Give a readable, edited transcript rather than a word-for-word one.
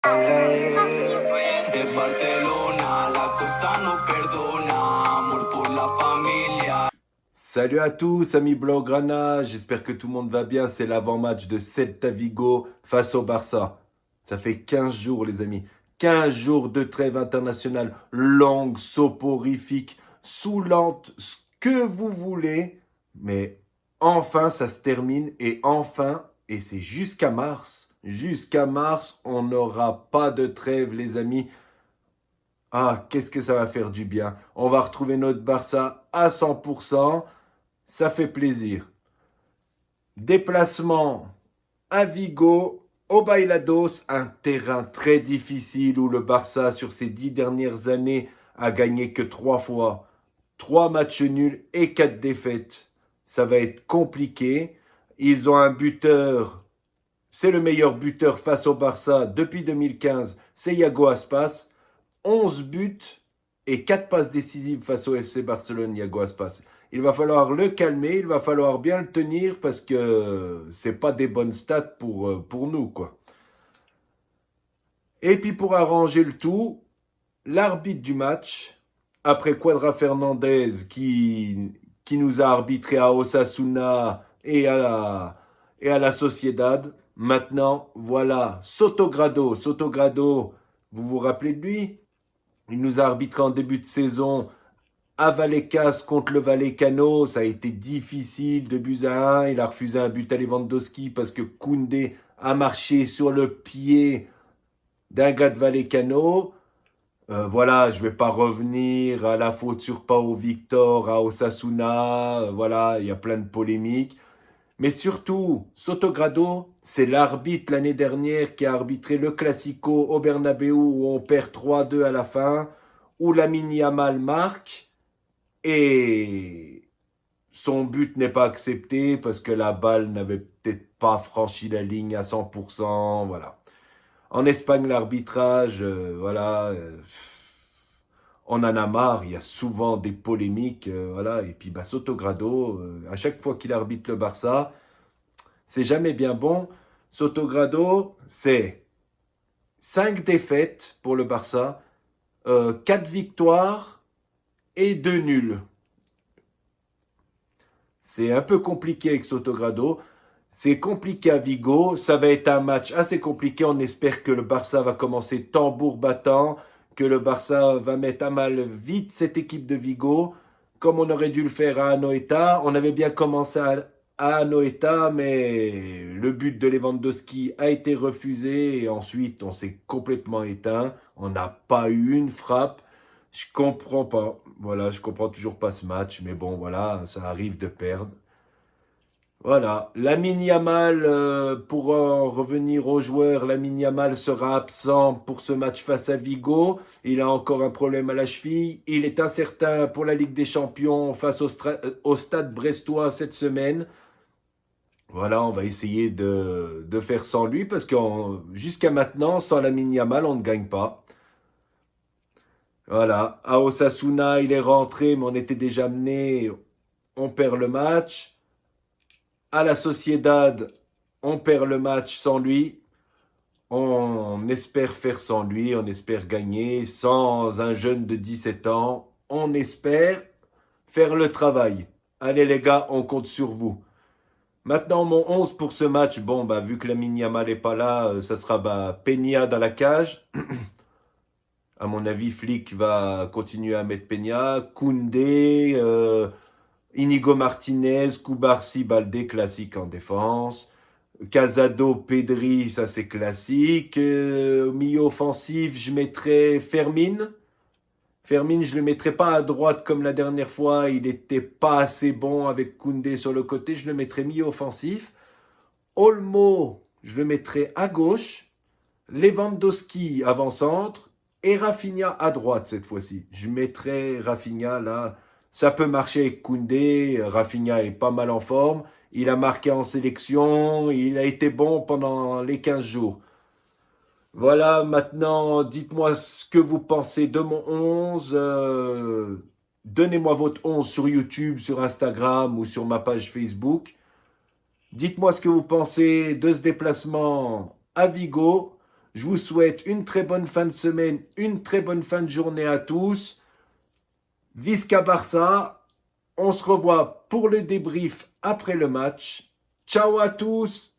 De Barcelona, la costa no perdona, amor por la familia. Salut à tous, amis Blaugrana, j'espère que tout le monde va bien. C'est l'avant-match de Celta Vigo face au Barça. Ça fait 15 jours, les amis. 15 jours de trêve internationale, longue, soporifique, saoulante, ce que vous voulez. Mais enfin, ça se termine et c'est jusqu'à mars. Jusqu'à mars, on n'aura pas de trêve, les amis. Ah, qu'est-ce que ça va faire du bien. On va retrouver notre Barça à 100%. Ça fait plaisir. Déplacement à Vigo, au Bailados, un terrain très difficile où le Barça, sur ces 10 dernières années, a gagné que 3 fois. 3 matchs nuls et 4 défaites. Ça va être compliqué. Ils ont un buteur, c'est le meilleur buteur face au Barça depuis 2015, c'est Iago Aspas. 11 buts et 4 passes décisives face au FC Barcelone, Iago Aspas. Il va falloir le calmer, il va falloir bien le tenir parce que c'est pas des bonnes stats pour nous, quoi. Et puis pour arranger le tout, l'arbitre du match, après Quadra Fernandez qui nous a arbitré à Osasuna et à la Sociedad, maintenant, voilà, Sotogrado. Sotogrado, vous vous rappelez de lui? Il nous a arbitré en début de saison à Vallecas contre le Vallecano. Ça a été difficile, 2-1. Il a refusé un but à Lewandowski parce que Koundé a marché sur le pied d'un gars de Vallecano. Voilà, je vais pas revenir à la faute sur Pau Victor, à Osasuna. Voilà, il y a plein de polémiques. Mais surtout, Sotogrado, c'est l'arbitre l'année dernière qui a arbitré le Classico au Bernabéu où on perd 3-2 à la fin, où Lamine Yamal marque et son but n'est pas accepté parce que la balle n'avait peut-être pas franchi la ligne à 100%, voilà. En Espagne, l'arbitrage, voilà, on en a marre, il y a souvent des polémiques, voilà. Et puis, bah, Sotogrado, à chaque fois qu'il arbitre le Barça, c'est jamais bien bon. Sotogrado, c'est 5 défaites pour le Barça, 4 victoires et 2 nuls. C'est un peu compliqué avec Sotogrado. C'est compliqué à Vigo. Ça va être un match assez compliqué. On espère que le Barça va commencer tambour battant, que le Barça va mettre à mal vite cette équipe de Vigo, comme on aurait dû le faire à Anoeta. On avait bien commencé à Anoeta, mais le but de Lewandowski a été refusé et ensuite on s'est complètement éteint. On n'a pas eu une frappe. Je comprends pas. Voilà, je comprends toujours pas ce match, mais bon, voilà, ça arrive de perdre. Voilà, Lamine Yamal, pour en revenir aux joueurs, Lamine Yamal sera absent pour ce match face à Vigo. Il a encore un problème à la cheville. Il est incertain pour la Ligue des Champions face au Stade Brestois cette semaine. Voilà, on va essayer de faire sans lui parce que jusqu'à maintenant, sans Lamine Yamal, on ne gagne pas. Voilà, à Osasuna, il est rentré, mais on était déjà mené. On perd le match. À la Sociedad, on perd le match sans lui. On espère faire sans lui, on espère gagner sans un jeune de 17 ans. On espère faire le travail. Allez les gars, on compte sur vous. Maintenant, mon 11 pour ce match, bon, bah, vu que Lamine Yamal n'est pas là, ça sera bah, Peña dans la cage. À mon avis, Flick va continuer à mettre Peña. Koundé, Inigo Martinez, Koubarsi, Baldé, classique en défense. Casado, Pedri, ça c'est classique. Au milieu offensif, je mettrais Fermin. Fermin, je le mettrais pas à droite comme la dernière fois. Il était pas assez bon avec Koundé sur le côté. Je le mettrais milieu offensif. Olmo, je le mettrais à gauche. Lewandowski avant-centre. Et Rafinha à droite cette fois-ci. Je mettrais Rafinha là. Ça peut marcher avec Koundé. Rafinha est pas mal en forme. Il a marqué en sélection. Il a été bon pendant les 15 jours. Voilà, maintenant, dites-moi ce que vous pensez de mon 11. Donnez-moi votre 11 sur YouTube, sur Instagram ou sur ma page Facebook. Dites-moi ce que vous pensez de ce déplacement à Vigo. Je vous souhaite une très bonne fin de semaine, une très bonne fin de journée à tous. Visca Barça. On se revoit pour le débrief après le match. Ciao à tous!